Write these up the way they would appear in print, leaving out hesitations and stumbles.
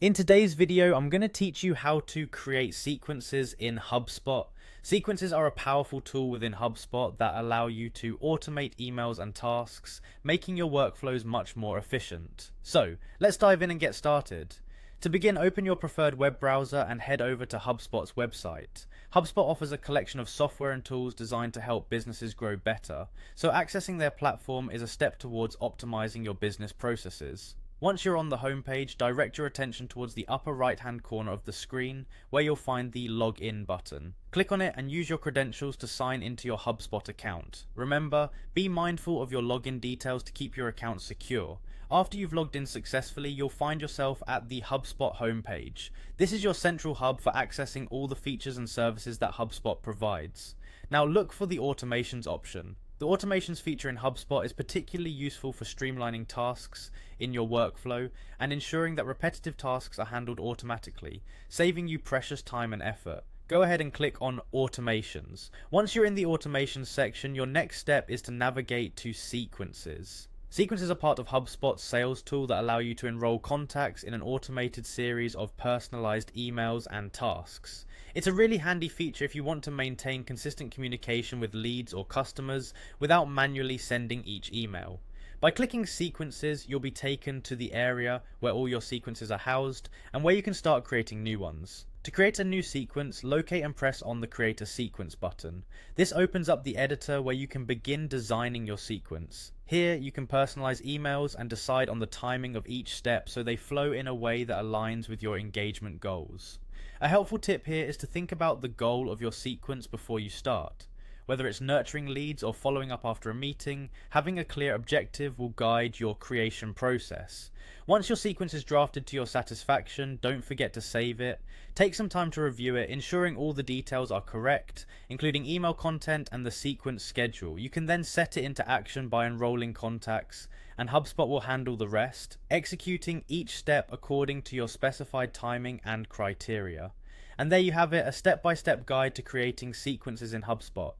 In today's video, I'm going to teach you how to create sequences in Hubspot. Sequences are a powerful tool within HubSpot that allow you to automate emails and tasks, making your workflows much more efficient. So, let's dive in and get started. To begin, open your preferred web browser and head over to HubSpot's website. HubSpot offers a collection of software and tools designed to help businesses grow better, so accessing their platform is a step towards optimizing your business processes. Once you're on the homepage, direct your attention towards the upper right hand corner of the screen where you'll find the Login button. Click on it and use your credentials to sign into your HubSpot account. Remember, be mindful of your login details to keep your account secure. After you've logged in successfully, you'll find yourself at the HubSpot homepage. This is your central hub for accessing all the features and services that HubSpot provides. Now look for the Automations option. The Automations feature in HubSpot is particularly useful for streamlining tasks in your workflow and ensuring that repetitive tasks are handled automatically, saving you precious time and effort. Go ahead and click on Automations. Once you're in the Automations section, your next step is to navigate to Sequences. Sequences are part of HubSpot's sales tool that allow you to enroll contacts in an automated series of personalized emails and tasks. It's a really handy feature if you want to maintain consistent communication with leads or customers without manually sending each email. By clicking Sequences, you'll be taken to the area where all your sequences are housed and where you can start creating new ones. To create a new sequence, locate and press on the Create a Sequence button. This opens up the editor where you can begin designing your sequence. Here, you can personalize emails and decide on the timing of each step so they flow in a way that aligns with your engagement goals. A helpful tip here is to think about the goal of your sequence before you start. Whether it's nurturing leads or following up after a meeting, having a clear objective will guide your creation process. Once your sequence is drafted to your satisfaction, don't forget to save it. Take some time to review it, ensuring all the details are correct, including email content and the sequence schedule. You can then set it into action by enrolling contacts, and HubSpot will handle the rest, executing each step according to your specified timing and criteria. And there you have it, a step-by-step guide to creating sequences in HubSpot.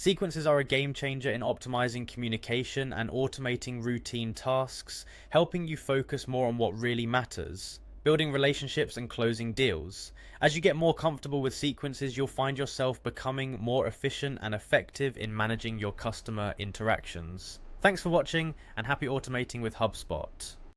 Sequences are a game changer in optimizing communication and automating routine tasks, helping you focus more on what really matters, building relationships and closing deals. As you get more comfortable with sequences, you'll find yourself becoming more efficient and effective in managing your customer interactions. Thanks for watching and happy automating with HubSpot.